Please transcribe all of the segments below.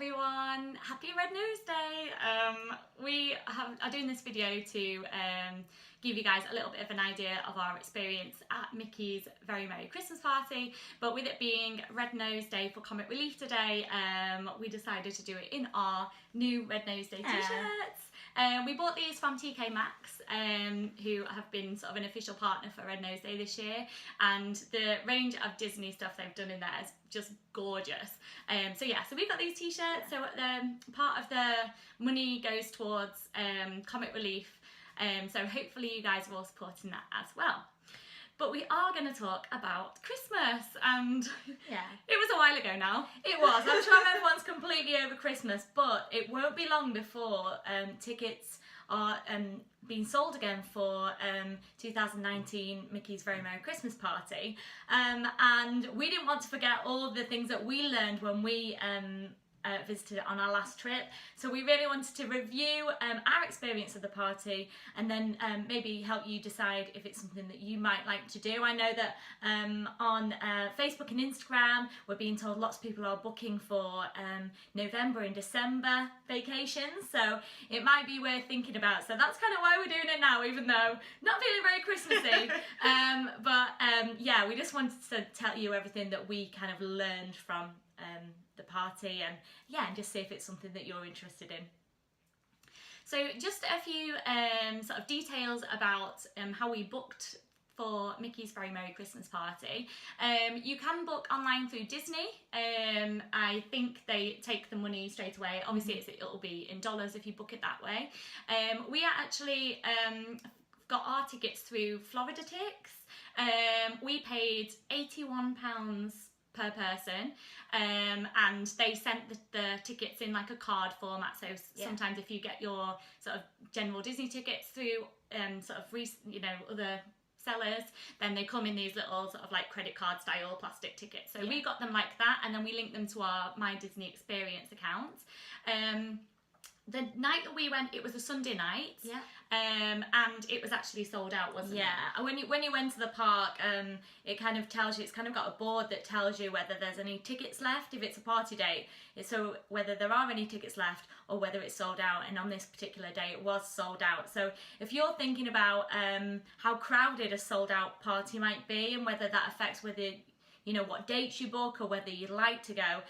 everyone, happy Red Nose Day. We are doing this video to give you guys a little bit of an idea of our experience at Mickey's Very Merry Christmas Party, but with it being Red Nose Day for Comic Relief today, we decided to do it in our new Red Nose Day t-shirts. We bought these from TK Maxx, who have been sort of an official partner for Red Nose Day this year, and the range of Disney stuff they've done in there is just gorgeous. So we've got these t-shirts. So part of the money goes towards Comic Relief, so hopefully you guys are all supporting that as well. But we are going to talk about Christmas, and it was a while ago now. It was. I'm sure everyone's completely over Christmas, but it won't be long before tickets are being sold again for 2019 Mickey's Very Merry Christmas Party. And we didn't want to forget all of the things that we learned when we visited it on our last trip, so we really wanted to review our experience of the party and then maybe help you decide if it's something that you might like to do. I know that on Facebook and Instagram we're being told lots of people are booking for November and December vacations, so it might be worth thinking about. So that's kind of why we're doing it now, even though not feeling very Christmassy. We just wanted to tell you everything that we kind of learned from the party, and just see if it's something that you're interested in. So just a few sort of details about how we booked for Mickey's Very Merry Christmas Party. You can book online through Disney. I think they take the money straight away. Obviously it'll be in dollars if you book it that way. We actually got our tickets through Florida Tix. We paid £81 per person, and they sent the tickets in like a card format, so sometimes if you get your sort of general Disney tickets through other sellers, then they come in these little sort of like credit card style plastic tickets. So we got them like that, and then we linked them to our My Disney Experience account. The night that we went, it was a Sunday night, and it was actually sold out, wasn't it? Yeah. When you went to the park, it kind of tells you, it's kind of got a board that tells you whether there's any tickets left if it's a party date. So whether there are any tickets left or whether it's sold out, and on this particular day it was sold out. So if you're thinking about how crowded a sold out party might be and whether that affects whether what dates you book or whether you'd like to go,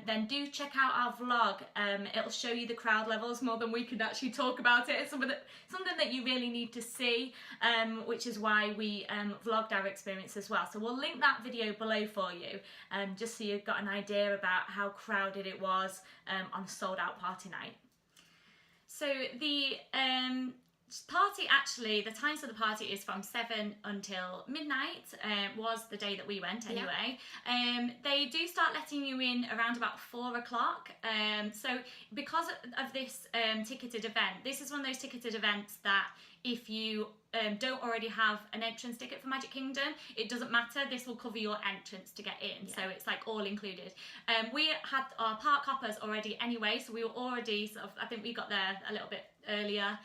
then do check out our vlog. It'll show you the crowd levels more than we can actually talk about it. It's something that you really need to see, which is why we vlogged our experience as well. So we'll link that video below for you, just so you've got an idea about how crowded it was on a sold out party night. So the party, actually, the times of the party is from 7 until midnight, was the day that we went anyway. They do start letting you in around about 4 o'clock. So because of this ticketed event, this is one of those ticketed events that if you don't already have an entrance ticket for Magic Kingdom, it doesn't matter, this will cover your entrance to get in, so it's like all included. We had our park hoppers already anyway, so we were already I think we got there a little bit earlier,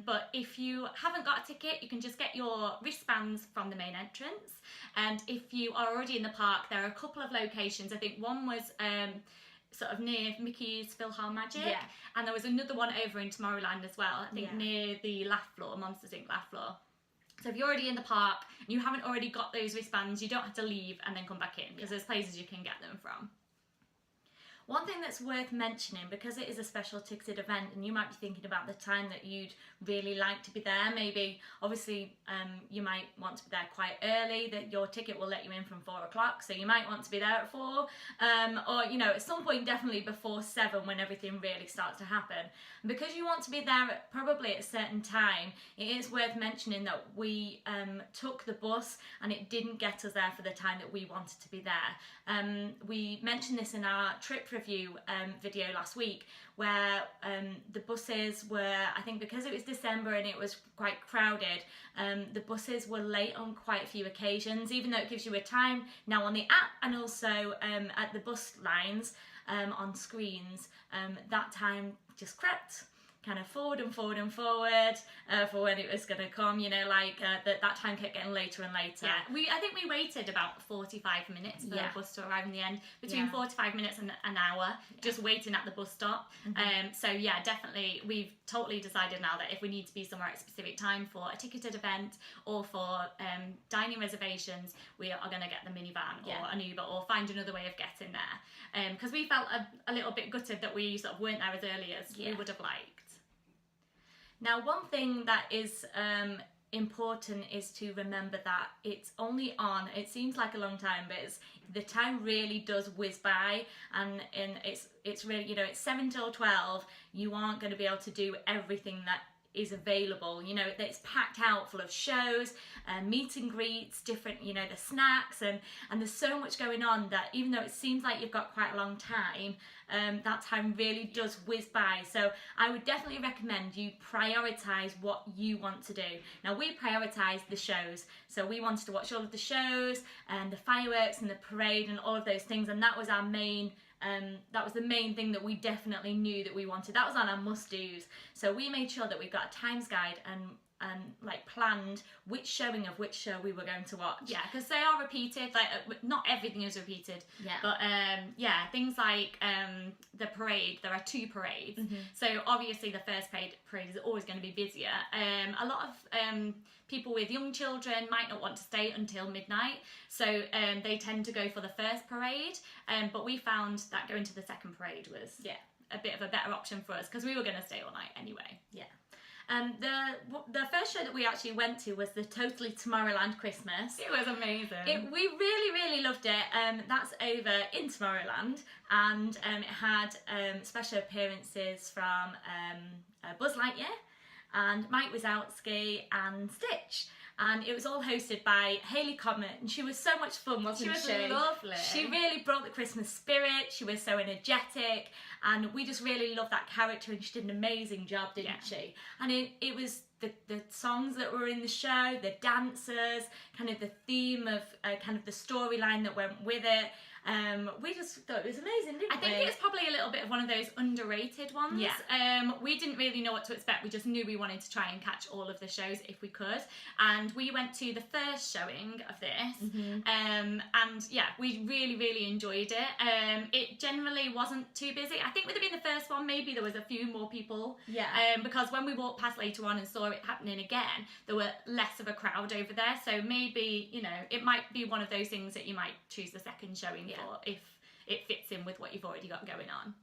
but if you haven't got a ticket, you can just get your wristbands from the main entrance. And if you are already in the park, there are a couple of locations. I think one was sort of near Mickey's PhilharMagic, and there was another one over in Tomorrowland as well, I think near the laugh floor, Monsters Inc. laugh floor. So if you're already in the park and you haven't already got those wristbands, you don't have to leave and then come back in, because there's places you can get them from. One thing that's worth mentioning, because it is a special ticketed event and you might be thinking about the time that you'd really like to be there, maybe obviously you might want to be there quite early, that your ticket will let you in from 4 o'clock, so you might want to be there at 4, or at some point definitely before 7 when everything really starts to happen. And because you want to be there probably at a certain time, it is worth mentioning that we took the bus and it didn't get us there for the time that we wanted to be there. We mentioned this in our trip review video last week, where the buses were, I think because it was December and it was quite crowded, the buses were late on quite a few occasions, even though it gives you a time now on the app and also at the bus lines on screens. That time just kind of forward and forward and forward for when it was going to come, you know, like that time kept getting later and later. Yeah, I think we waited about 45 minutes for the bus to arrive in the end, between 45 minutes and an hour, just waiting at the bus stop. So yeah, definitely we've totally decided now that if we need to be somewhere at a specific time for a ticketed event or for dining reservations, we are going to get the minivan or an Uber or find another way of getting there, because we felt a little bit gutted that we sort of weren't there as early as we would have liked. Now, one thing that is important is to remember that it's only on, it seems like a long time, but the time really does whiz by, and it's really, you know, it's 7 till 12. You aren't going to be able to do everything that is available. You know, it's packed out full of shows, meet and greets, different, you know, the snacks, and there's so much going on that even though it seems like you've got quite a long time, that time really does whiz by. So I would definitely recommend you prioritize what you want to do. Now, we prioritized the shows, so we wanted to watch all of the shows and the fireworks and the parade and all of those things, and that was our main that was the main thing that we definitely knew that we wanted. That was on our must-dos. So we made sure that we've got a times guide and like planned which showing of which show we were going to watch. Yeah, because they are repeated. Like not everything is repeated. Yeah. But yeah, things like the parade. There are 2 parades. So obviously the first parade is always going to be busier. A lot of people with young children might not want to stay until midnight, so they tend to go for the first parade. But we found that going to the second parade was a bit of a better option for us because we were going to stay all night anyway. Yeah. The first show that we actually went to was the Totally Tomorrowland Christmas. It was amazing. We really loved it. That's over in Tomorrowland, and it had special appearances from Buzz Lightyear and Mike Wazowski and Stitch. And it was all hosted by Hayley Comet, and she was so much fun, wasn't she? She was lovely. She really brought the Christmas spirit. She was so energetic, and we just really loved that character, and she did an amazing job, didn't she? And it was the songs that were in the show, the dancers, kind of the theme of kind of the storyline that went with it. We just thought it was amazing, didn't we? I think it's probably a little bit of one of those underrated ones. Yeah. We didn't really know what to expect. We just knew we wanted to try and catch all of the shows if we could. And we went to the first showing of this. And yeah, we really enjoyed it. It generally wasn't too busy. I think with it being the first one, maybe there was a few more people. Yeah. Because when we walked past later on and saw it happening again, there were less of a crowd over there. So maybe, you know, it might be one of those things that you might choose the second showing for if it fits in with what you've already got going on.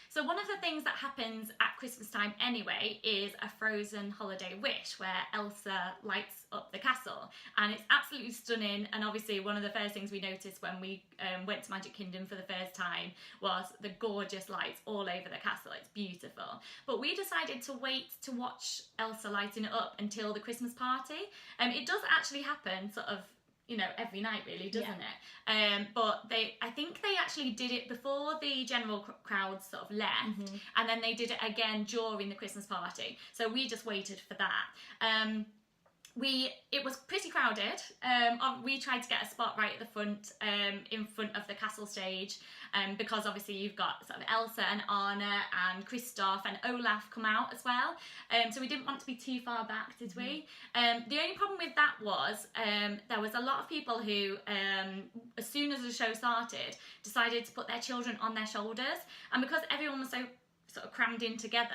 So one of the things that happens at Christmas time anyway is a Frozen holiday wish where Elsa lights up the castle, and it's absolutely stunning. And obviously one of the first things we noticed when we went to Magic Kingdom for the first time was the gorgeous lights all over the castle. It's beautiful. But we decided to wait to watch Elsa lighting it up until the Christmas party. It does actually happen sort of, you know, every night really, doesn't it? But I think they actually did it before the general crowd sort of left, and then they did it again during the Christmas party. So we just waited for that. It was pretty crowded. We tried to get a spot right at the front, in front of the castle stage, because obviously you've got sort of Elsa and Anna and Kristoff and Olaf come out as well. So we didn't want to be too far back, did we? The only problem with that was there was a lot of people who, as soon as the show started, decided to put their children on their shoulders, and because everyone was so sort of crammed in together,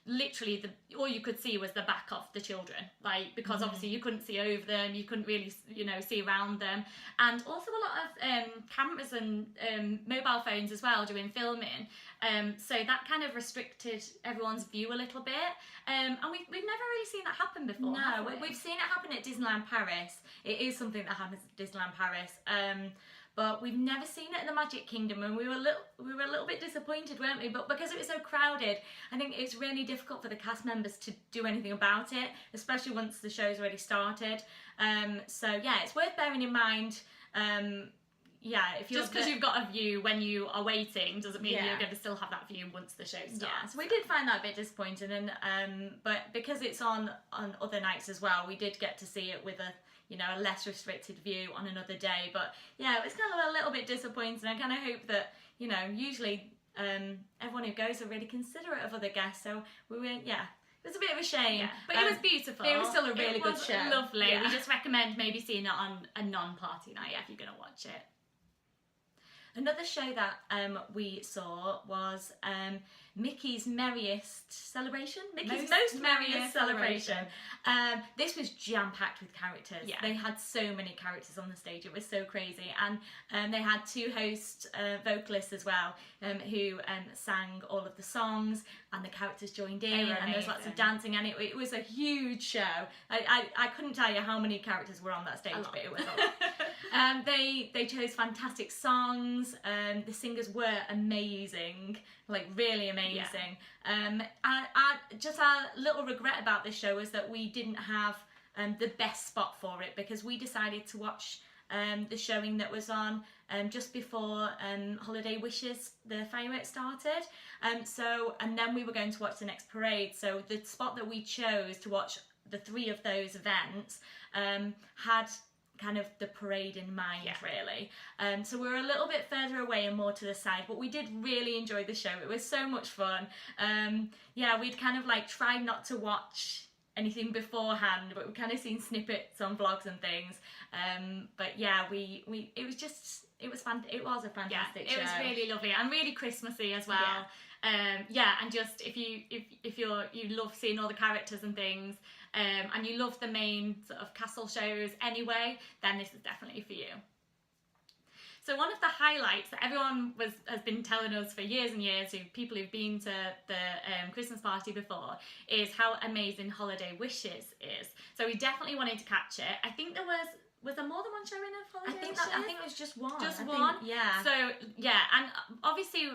literally all you could see was the back of the children, like, because obviously you couldn't see over them, you couldn't really, you know, see around them, and also a lot of cameras and mobile phones as well doing filming, so that kind of restricted everyone's view a little bit, and we've never really seen that happen before. No, we've seen it happen at Disneyland Paris. It is something that happens at Disneyland Paris, but we've never seen it in the Magic Kingdom, and we were a little bit disappointed, weren't we? But because it was so crowded, I think it's really difficult for the cast members to do anything about it, especially once the show's already started. So yeah, it's worth bearing in mind. Yeah, if you're just because you've got a view when you are waiting doesn't mean you're going to still have that view once the show starts. Yeah, so we did find that a bit disappointing, and but because it's on other nights as well, we did get to see it with a, you know, a less restricted view on another day. But yeah, it was kind of a little bit disappointing. I kind of hope that, you know, usually everyone who goes are really considerate of other guests. So we were, yeah, it was a bit of a shame. Yeah, but it was beautiful. It was still a really good show. Lovely. Yeah. We just recommend maybe seeing it on a non-party night if you're going to watch it. Another show that we saw was Mickey's Merriest Celebration. Mickey's Most Merriest Celebration. This was jam-packed with characters. Yeah. They had so many characters on the stage. It was so crazy. And they had two host vocalists as well who sang all of the songs, and the characters joined in, and there's lots of dancing, and it was a huge show. I couldn't tell you how many characters were on that stage, but it was a lot. They chose fantastic songs. The singers were amazing, like really amazing. Yeah. Just our little regret about this show was that we didn't have the best spot for it, because we decided to watch the showing that was on just before Holiday Wishes, the fireworks started. And then we were going to watch the next parade. So the spot that we chose to watch the three of those events had kind of the parade in mind, really. So we were a little bit further away and more to the side, but we did really enjoy the show. It was so much fun. Yeah, we'd kind of like tried not to watch anything beforehand, but we kind of seen snippets on vlogs and things. But yeah, it was a fantastic show. It was really lovely and really Christmassy as well. Yeah. And just if you love seeing all the characters and things, and you love the main sort of castle shows anyway, then this is definitely for you. So one of the highlights that everyone has been telling us for years and years, people who've been to the Christmas party before, is how amazing Holiday Wishes is. So we definitely wanted to catch it. I think there was there more than one showing of Holiday Wishes? I think it was just one. Just one? Yeah. So, yeah, and obviously,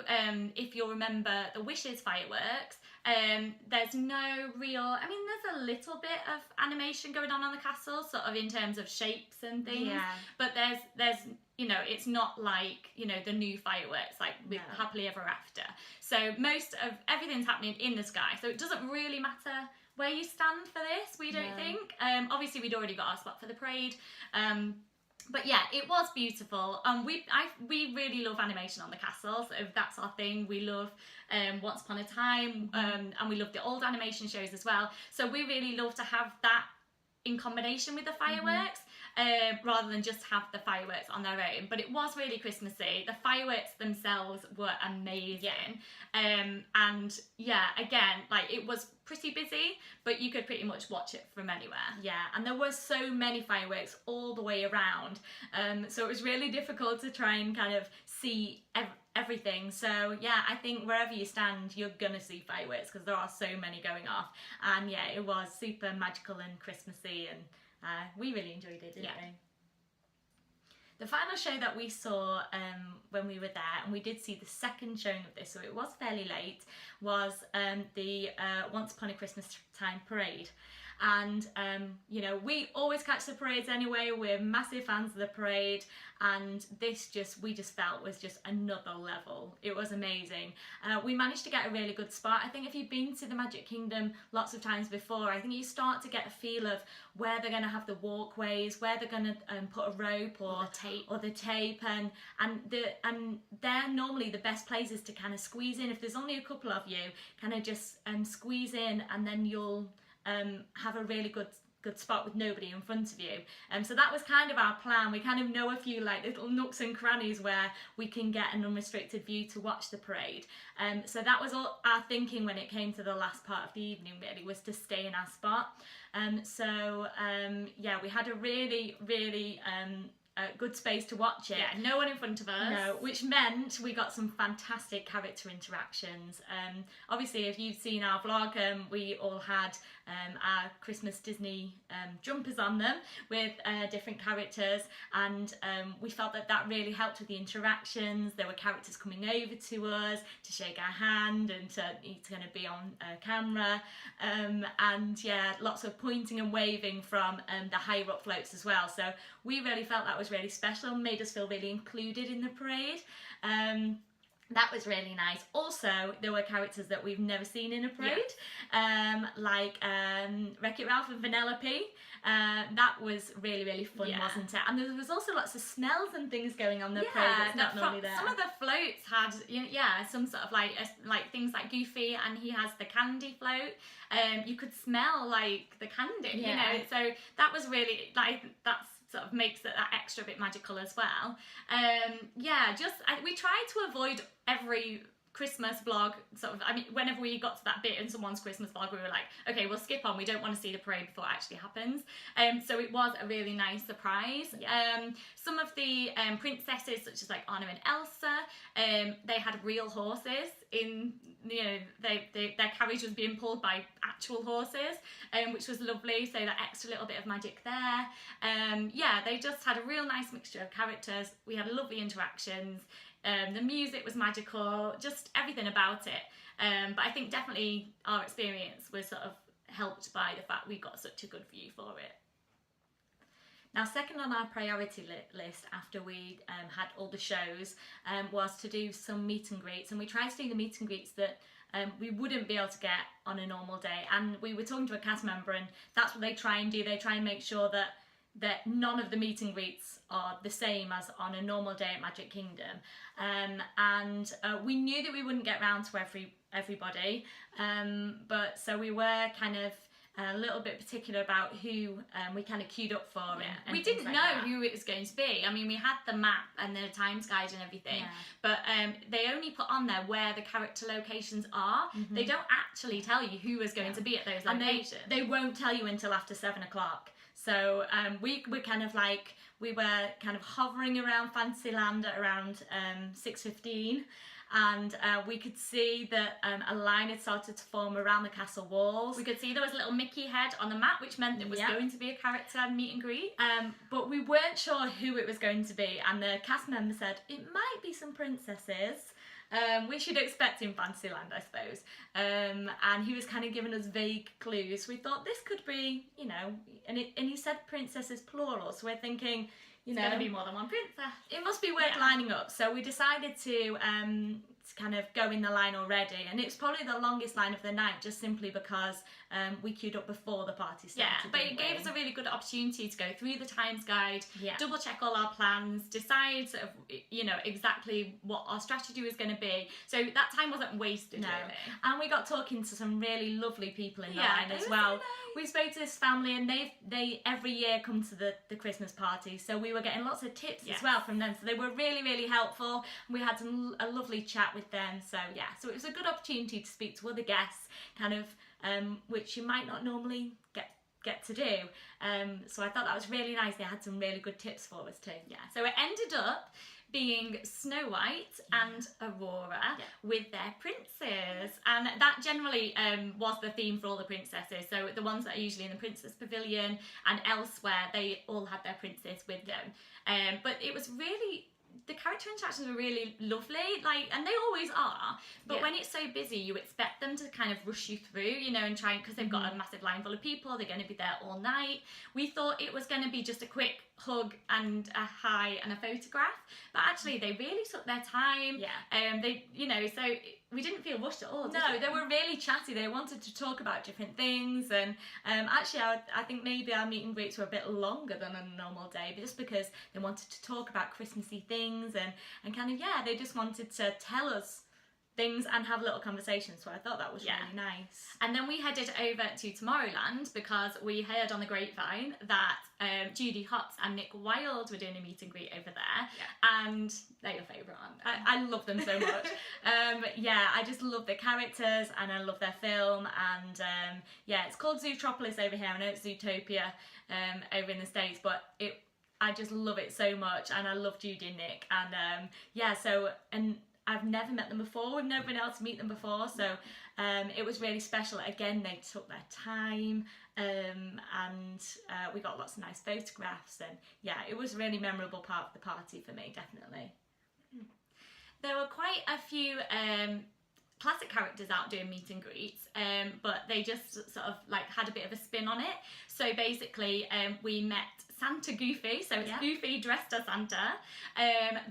if you'll remember the Wishes fireworks, there's no real, I mean, there's a little bit of animation going on the castle, sort of in terms of shapes and things. Yeah. But there's you know, it's not like, you know, the new fireworks, like with Happily Ever After. So most of everything's happening in the sky. So it doesn't really matter where you stand for this, we don't think. Obviously, we'd already got our spot for the parade. But yeah, it was beautiful. We really love animation on the castle, so that's our thing. We love Once Upon a Time, and we love the old animation shows as well. So we really love to have that in combination with the fireworks, rather than just have the fireworks on their own. But it was really Christmassy. The fireworks themselves were amazing. And yeah, again, like it was pretty busy, but you could pretty much watch it from anywhere. Yeah, and there were so many fireworks all the way around. So it was really difficult to try and kind of see everything. So yeah, I think wherever you stand, you're gonna see fireworks because there are so many going off. And yeah, it was super magical and Christmassy, and we really enjoyed it, didn't we? The final show that we saw when we were there, and we did see the second showing of this, so it was fairly late, was the Once Upon a Christmas Time parade. And you know, we always catch the parades anyway. We're massive fans of the parade, and this we just felt was just another level. It was amazing. We managed to get a really good spot. I think if you've been to the Magic Kingdom lots of times before, I think you start to get a feel of where they're going to have the walkways, where they're going to put a rope or the tape, and they're normally the best places to kind of squeeze in. If there's only a couple of you, kind of just squeeze in, and then you'll have a really good spot with nobody in front of you. So that was kind of our plan. We kind of know a few like little nooks and crannies where we can get an unrestricted view to watch the parade. So that was all our thinking when it came to the last part of the evening, really, was to stay in our spot. Yeah, we had a really good space to watch it. Yeah, no one in front of us. No, which meant we got some fantastic character interactions. Obviously, if you've seen our vlog, we all had our Christmas Disney jumpers on them with different characters, and we felt that really helped with the interactions. There were characters coming over to us to shake our hand and to kind of be on camera, and yeah, lots of pointing and waving from the higher up floats as well. So we really felt that was really special and made us feel really included in the parade. that was really nice. Also, there were characters that we've never seen in a parade, like Wreck-It Ralph and Vanellope. That was really, really fun, wasn't it? And there was also lots of smells and things going on the parade that's not normally there. Some of the floats had, some sort of like things like Goofy, and he has the candy float. You could smell like the candy, you know. So that was really like that's. Sort of makes that extra bit magical as well. We tried to avoid every Christmas vlog whenever we got to that bit in someone's Christmas vlog, we were like, okay, we'll skip on, we don't want to see the parade before it actually happens. So it was a really nice surprise. Some of the princesses, such as like Anna and Elsa, they had real horses in, their carriage was being pulled by actual horses, which was lovely, so that extra little bit of magic there. They just had a real nice mixture of characters. We had lovely interactions. The music was magical, just everything about it. But I think definitely our experience was sort of helped by the fact we got such a good view for it. Now, second on our priority list after we had all the shows was to do some meet and greets. And we tried to do the meet and greets that we wouldn't be able to get on a normal day. And we were talking to a cast member, and that's what they try and do. They try and make sure that none of the meet and greets are the same as on a normal day at Magic Kingdom. We knew that we wouldn't get round to everybody, but so we were kind of a little bit particular about who we kind of queued up for. And we didn't know who it was going to be. I mean, we had the map and the times guide and everything, but they only put on there where the character locations are. They don't actually tell you who is going to be at those locations. And they won't tell you until after 7 o'clock. So we were kind of hovering around Fantasyland at around 6:15, and we could see that a line had started to form around the castle walls. We could see there was a little Mickey head on the map, which meant it was going to be a character meet and greet. But we weren't sure who it was going to be, and the cast member said it might be some princesses. Which you'd expect in Fantasyland, I suppose. And he was kind of giving us vague clues. We thought this could be, and he said princesses plural, so we're thinking, It's going to be more than one princess. It must be worth lining up. So we decided to kind of go in the line already, and it's probably the longest line of the night, just simply because we queued up before the party started. Yeah, but it gave us a really good opportunity to go through the times guide, double check all our plans, decide sort of, exactly what our strategy was going to be. So that time wasn't wasted, really. And we got talking to some really lovely people in the line as well. So nice. We spoke to this family, and they every year come to the Christmas party, so we were getting lots of tips as well from them. So they were really, really helpful. We had a lovely chat with them. So so it was a good opportunity to speak to other guests, kind of which you might not normally get to do. So I thought that was really nice. They had some really good tips for us too. So it ended up being Snow White and Aurora with their princes, and that generally was the theme for all the princesses. So the ones that are usually in the Princess Pavilion and elsewhere, they all had their princes with them. But it was really, the character interactions were really lovely, and they always are, but when it's so busy, you expect them to kind of rush you through, and try, because they've got a massive line full of people, they're going to be there all night. We thought it was going to be just a quick hug and a hi and a photograph, but actually they really took their time. So we didn't feel rushed at all. No, they were really chatty. They wanted to talk about different things, and actually I think maybe our meet and greets were a bit longer than a normal day, but just because they wanted to talk about Christmassy things and kind of they just wanted to tell us things and have little conversations, so I thought that was really nice. And then we headed over to Tomorrowland because we heard on the grapevine that Judy Hopps and Nick Wilde were doing a meet and greet over there, and they're your favourite, aren't they? I love them so much. I just love the characters and I love their film, and it's called Zootropolis over here. I know it's Zootopia over in the States, but I just love it so much, and I love Judy and Nick, and I've never met them before. We've never been able to meet them before, so it was really special. Again, they took their time, and we got lots of nice photographs, and it was a really memorable part of the party for me, definitely. There were quite a few classic characters out doing meet and greets, but they just sort of had a bit of a spin on it. So basically we met Santa Goofy, so it's Yeah. Goofy dressed as Santa.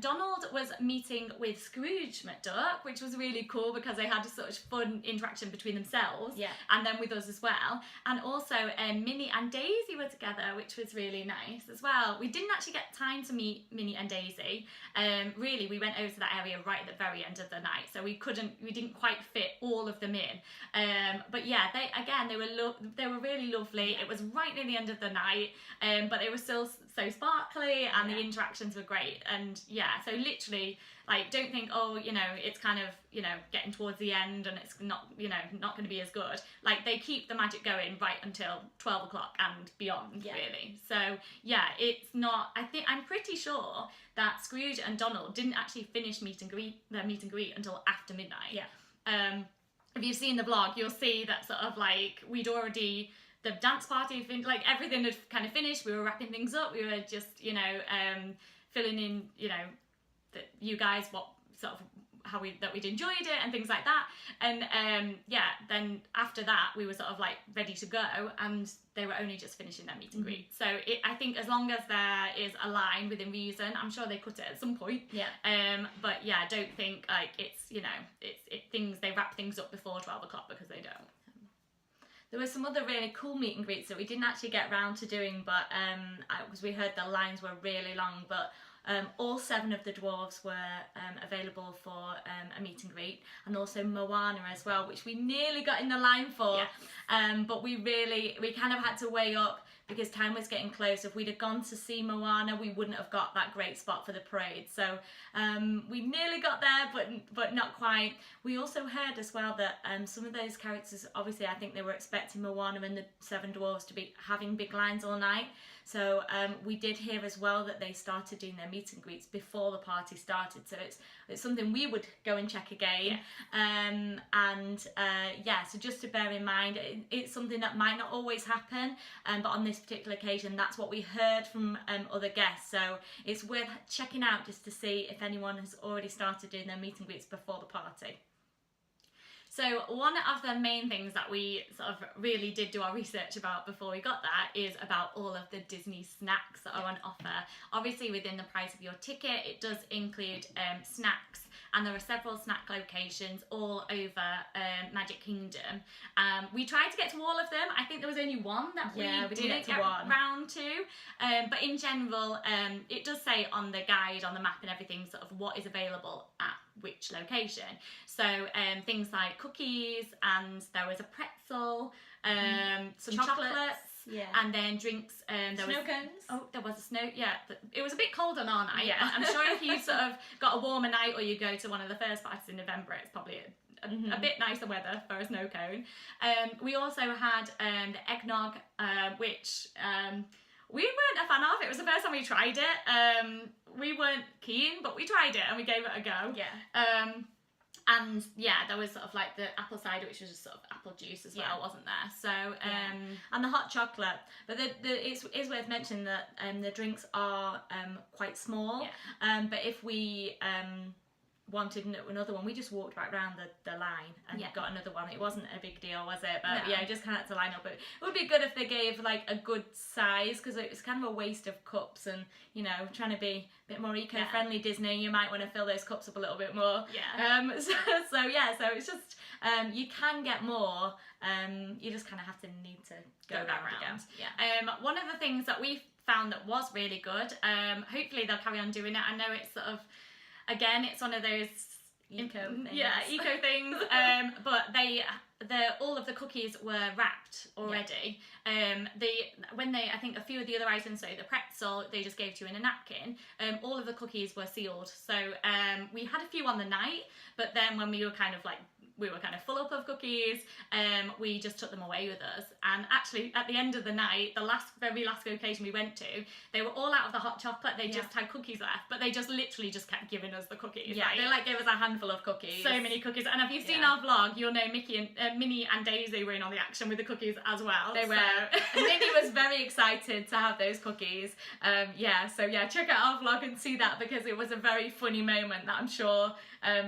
Donald was meeting with Scrooge McDuck, which was really cool because they had such fun interaction between themselves, Yeah. and then with us as well. And also Minnie and Daisy were together, which was really nice as well. We didn't actually get time to meet Minnie and Daisy. Really, we went over to that area right at the very end of the night, so we didn't quite fit all of them in. But yeah, they were really lovely. Yeah. It was right near the end of the night, but it was still so sparkly, and the interactions were great. And yeah, so literally, like, don't think, oh, you know, it's kind of, you know, getting towards the end and it's not, you know, not going to be as good. Like, they keep the magic going right until 12 o'clock and beyond, really. So yeah, it's not, I'm pretty sure that Scrooge and Donald didn't actually finish their meet and greet until after midnight. Yeah. If you've seen the vlog, you'll see that sort of like the dance party, like everything had kind of finished. We were wrapping things up. We were just, you know, filling in, you know, that you guys what sort of that we'd enjoyed it and things like that. And yeah, then after that we were sort of like ready to go, and they were only just finishing their meet and greet. So I think as long as there is a line within reason, I'm sure they cut it at some point. Yeah. But yeah, I don't think like it's, you know, they wrap things up before 12 o'clock because they don't. There were some other really cool meet and greets that we didn't actually get round to doing, but because we heard the lines were really long, but all 7 of the dwarves were available for a meet and greet, and also Moana as well, which we nearly got in the line for. Yes. But we kind of had to weigh up because time was getting close. If we'd have gone to see Moana, we wouldn't have got that great spot for the parade. So we nearly got there, but not quite. We also heard as well that some of those characters, obviously I think they were expecting Moana and the 7 dwarves to be having big lines all night. So we did hear as well that they started doing their meet and greets before the party started. So it's something we would go and check again. Yeah. So just to bear in mind, it's something that might not always happen, but on this particular occasion, that's what we heard from other guests. So it's worth checking out just to see if anyone has already started doing their meet and greets before the party. So one of the main things that we sort of really did do our research about before we got that is about all of the Disney snacks that are on offer. Obviously within the price of your ticket, it does include snacks, and there are several snack locations all over Magic Kingdom. We tried to get to all of them. I think there was only one that we didn't get round to. But in general, it does say on the guide, on the map and everything, sort of what is available at which location. So things like cookies, and there was a pretzel, some chocolates, and then drinks. Snow cones. Oh, there was a snow. Yeah, it was a bit cold on our night. Yeah. I'm sure if you sort of got a warmer night, or you go to one of the first parties in November, it's probably a bit nicer weather for a snow cone. We also had the eggnog, which we weren't a fan of. It was the first time we tried it. We weren't keen, but we tried it and we gave it a go. Yeah. And yeah, there was sort of like the apple cider, which was just sort of apple juice as well, wasn't there? So and the hot chocolate. But it's worth mentioning that the drinks are quite small. But if we wanted another one, we just walked back around the line and got another one. It wasn't a big deal, was it? But yeah, just kind of had to line up. But it would be good if they gave like a good size, because it was kind of a waste of cups, and you know, trying to be a bit more eco-friendly Disney, you might want to fill those cups up a little bit more. So it's just you can get more, you just kind of need to go back around. One of the things that we found that was really good, hopefully they'll carry on doing it. I know it's sort of, again, it's one of those eco things. Eco things. But all of the cookies were wrapped already. I think a few of the other items, so the pretzel, they just gave to you in a napkin. All of the cookies were sealed. So we had a few on the night, but then when we were kind of full up of cookies, we just took them away with us. And actually, at the end of the night, the very last location we went to, they were all out of the hot chocolate. They just had cookies left, but they just literally just kept giving us the cookies. Yeah, they gave us a handful of cookies. So many cookies. And if you've seen our vlog, you'll know Minnie and Daisy were in on the action with the cookies as well. They were. And Minnie was very excited to have those cookies. Check out our vlog and see that, because it was a very funny moment that I'm sure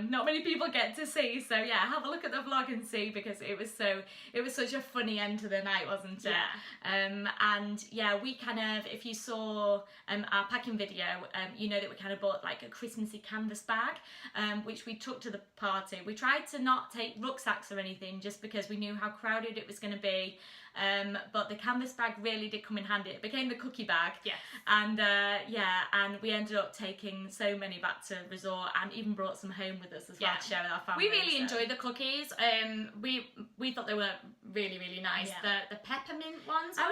not many people get to see. So yeah, have a look at the vlog and see, because it was such a funny end to the night, wasn't it? Yeah. And yeah, we kind of, if you saw our packing video, you know that we kind of bought like a Christmassy canvas bag, which we took to the party. We tried to not take rucksacks or anything, just because we knew how crowded it was going to be. But the canvas bag really did come in handy. It became the cookie bag. Yes. And and we ended up taking so many back to resort, and even brought some home with us as well to share with our family. We really enjoyed the cookies. We thought they were really, really nice. Yeah. The peppermint ones. I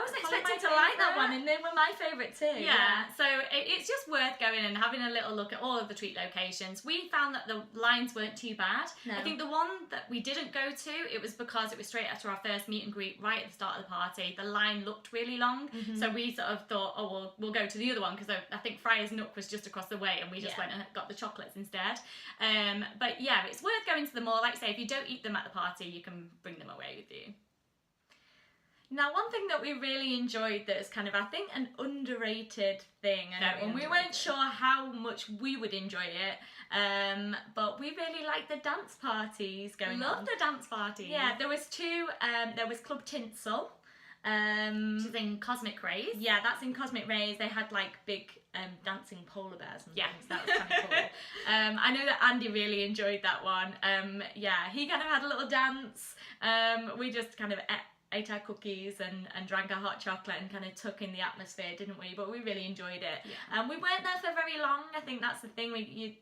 was expecting to like that one, and they were my favourite too. Yeah. So it's just worth going and having a little look at all of the treat locations. We found that the lines weren't too bad. No. I think the one that we didn't go to, it was because it was straight after our first meet and greet, right at the start of the party. The line looked really long, so we sort of thought, oh, we'll go to the other one, because I think Friar's Nook was just across the way, and we just went and got the chocolates instead. But yeah, it's worth going to them all. Like I say, if you don't eat them at the party, you can bring them away with you. Now, one thing that we really enjoyed that is kind of, I think, an underrated thing, and we weren't sure how much we would enjoy it, but we really liked the dance parties going on. Love the dance parties. Yeah, there was two. There was Club Tinsel. Which is in Cosmic Rays. Yeah, that's in Cosmic Rays. They had like big dancing polar bears and things. That was kind of cool. I know that Andy really enjoyed that one. Yeah, he kind of had a little dance. We just kind of ate our cookies and drank our hot chocolate and kind of took in the atmosphere, didn't we? But we really enjoyed it. Yeah. We weren't there for very long. I think that's the thing.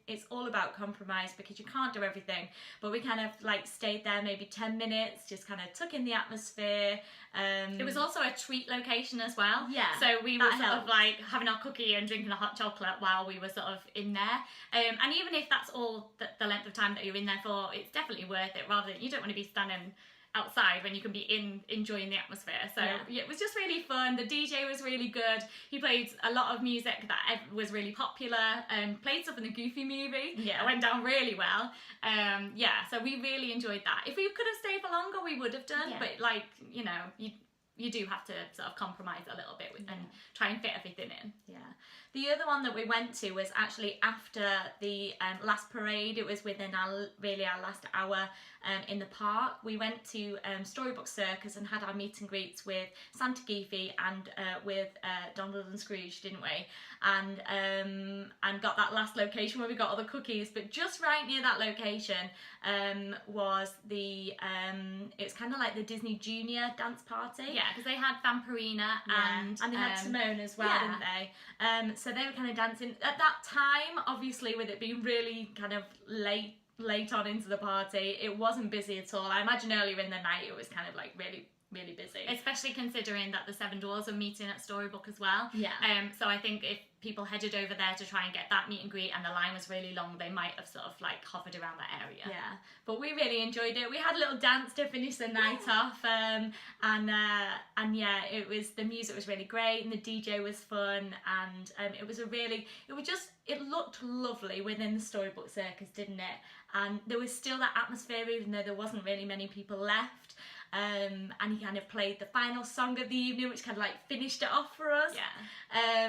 It's all about compromise, because you can't do everything. But we kind of like stayed there maybe 10 minutes, just kind of took in the atmosphere. It was also a treat location as well. Yeah, so we were sort of like having our cookie and drinking a hot chocolate while we were sort of in there. And even if that's all the length of time that you're in there for, it's definitely worth it. Rather than, you don't want to be standing outside when you can be enjoying the atmosphere. So yeah, it was just really fun. The DJ was really good. He played a lot of music that was really popular. Played stuff in the Goofy movie. Yeah, it went down really well. So we really enjoyed that. If we could have stayed for longer, we would have done. Yeah. But like, you know, you do have to sort of compromise a little bit and try and fit everything in. Yeah. The other one that we went to was actually after the last parade. It was within our last hour in the park. We went to Storybook Circus and had our meet and greets with Santa Goofy and with Donald and Scrooge, didn't we? And got that last location where we got all the cookies. But just right near that location was the it's kind of like the Disney Junior dance party. Yeah, because they had Vampirina and they had Simone as well, didn't they? So they were kind of dancing at that time. Obviously, with it being really kind of late on into the party, it wasn't busy at all. I imagine earlier in the night it was kind of like really busy. Especially considering that the Seven Dwarfs are meeting at Storybook as well. Yeah. So I think if people headed over there to try and get that meet and greet and the line was really long, they might have sort of like hovered around that area. Yeah. But we really enjoyed it. We had a little dance to finish the night off. And yeah, the music was really great, and the DJ was fun, and it looked lovely within the Storybook Circus, didn't it? And there was still that atmosphere, even though there wasn't really many people left. And he kind of played the final song of the evening, which kind of like finished it off for us. Yeah.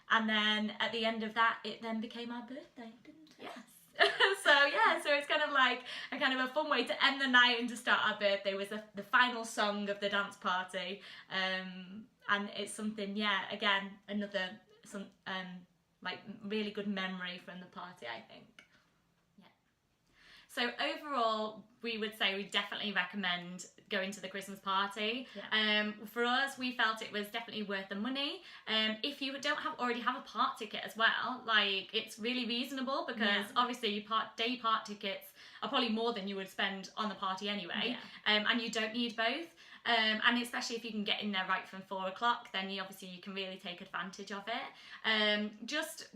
And then at the end of that, it then became our birthday, didn't it? Yes. So it's kind of like a fun way to end the night and to start our birthday was the final song of the dance party. And it's something, again, like really good memory from the party, I think. So overall, we would say we definitely recommend going to the Christmas party. Yeah. For us, we felt it was definitely worth the money. If you don't already have a park ticket as well, like it's really reasonable, because obviously day park tickets are probably more than you would spend on the party anyway. And you don't need both. And especially if you can get in there right from 4 o'clock, then you can really take advantage of it.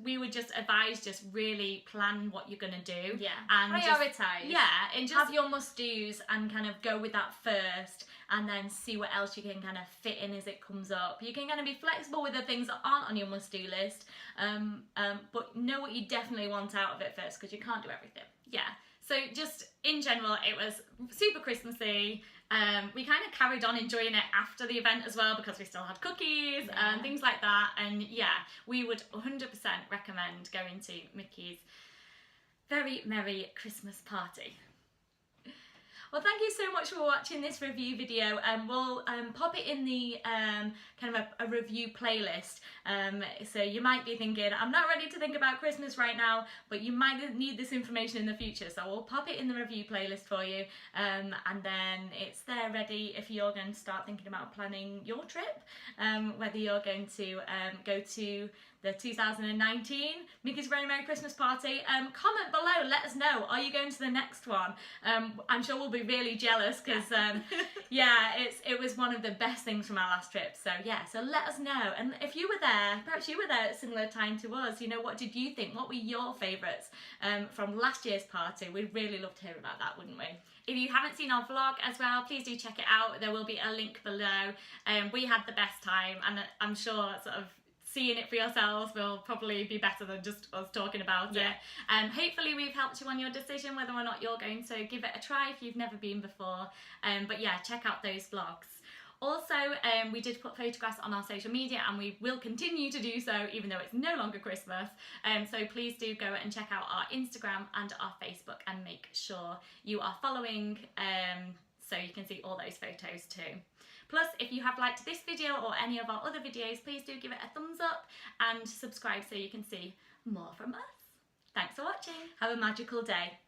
We would just advise, just really plan what you're going to do. Yeah. And prioritise. And just have your must-dos and kind of go with that first, and then see what else you can kind of fit in as it comes up. You can kind of be flexible with the things that aren't on your must-do list, but know what you definitely want out of it first, because you can't do everything. Yeah. So just in general, it was super Christmassy. We kind of carried on enjoying it after the event as well, because we still had cookies and things like that. And we would 100% recommend going to Mickey's very merry Christmas party. Well, thank you so much for watching this review video, and we'll pop it in the kind of a review playlist. So you might be thinking, I'm not ready to think about Christmas right now, but you might need this information in the future. So we'll pop it in the review playlist for you, and then it's there ready if you're going to start thinking about planning your trip, whether you're going to go to the 2019 Mickey's Very Merry Christmas Party. Comment below, let us know, are you going to the next one? I'm sure we'll be really jealous because yeah, it was one of the best things from our last trip. So yeah, so let us know. And if you were there, perhaps you were there at a similar time to us, you know, what did you think? What were your favourites from last year's party? We'd really love to hear about that, wouldn't we? If you haven't seen our vlog as well, please do check it out. There will be a link below. We had the best time, and I'm sure sort of seeing it for yourselves will probably be better than just us talking about it. Hopefully we've helped you on your decision whether or not you're going to give it a try if you've never been before. But yeah, check out those vlogs. Also, we did put photographs on our social media, and we will continue to do so even though it's no longer Christmas. So please do go and check out our Instagram and our Facebook and make sure you are following so you can see all those photos too. Plus, if you have liked this video or any of our other videos, please do give it a thumbs up and subscribe so you can see more from us. Thanks for watching. Have a magical day.